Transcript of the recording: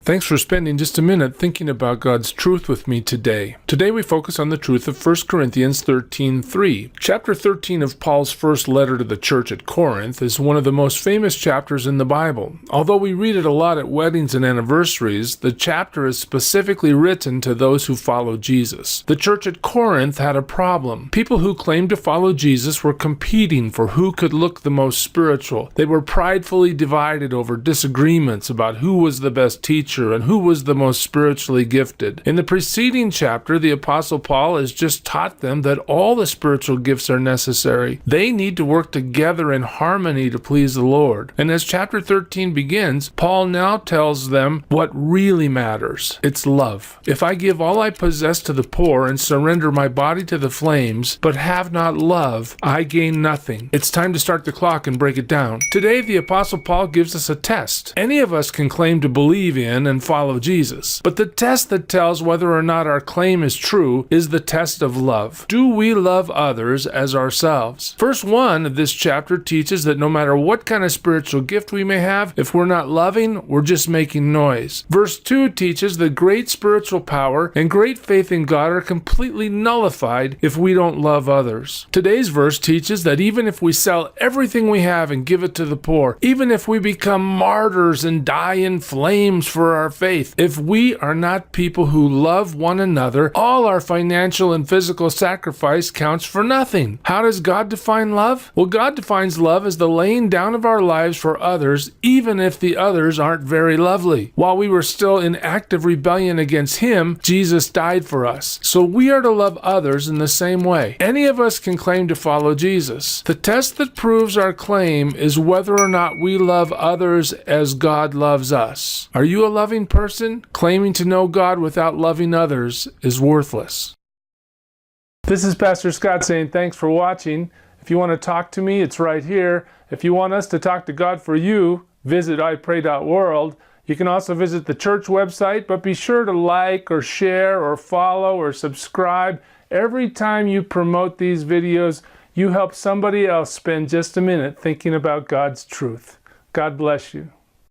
Thanks for spending just a minute thinking about God's truth with me today. Today we focus on the truth of 1 Corinthians 13:3. Chapter 13 of Paul's first letter to the church at Corinth is one of the most famous chapters in the Bible. Although we read it a lot at weddings and anniversaries, the chapter is specifically written to those who follow Jesus. The church at Corinth had a problem. People who claimed to follow Jesus were competing for who could look the most spiritual. They were pridefully divided over disagreements about who was the best teacher and who was the most spiritually gifted. In the preceding chapter, the Apostle Paul has just taught them that all the spiritual gifts are necessary. They need to work together in harmony to please the Lord. And as chapter 13 begins, Paul now tells them what really matters. It's love. If I give all I possess to the poor and surrender my body to the flames, but have not love, I gain nothing. It's time to start the clock and break it down. Today, the Apostle Paul gives us a test. Any of us can claim to believe in and follow Jesus. But the test that tells whether or not our claim is true is the test of love. Do we love others as ourselves? Verse 1 of this chapter teaches that no matter what kind of spiritual gift we may have, if we're not loving, we're just making noise. Verse 2 teaches that great spiritual power and great faith in God are completely nullified if we don't love others. Today's verse teaches that even if we sell everything we have and give it to the poor, even if we become martyrs and die in flames for our faith, if we are not people who love one another, all our financial and physical sacrifice counts for nothing. How does God define love? Well, God defines love as the laying down of our lives for others, even if the others aren't very lovely. While we were still in active rebellion against Him, Jesus died for us. So we are to love others in the same way. Any of us can claim to follow Jesus. The test that proves our claim is whether or not we love others as God loves us. Are you a loving person? Claiming to know God without loving others is worthless. This is Pastor Scott saying thanks for watching. If you want to talk to me, it's right here. If you want us to talk to God for you, visit ipray.world. You can also visit the church website, but be sure to like or share or follow or subscribe. Every time you promote these videos, you help somebody else spend just a minute thinking about God's truth. God bless you.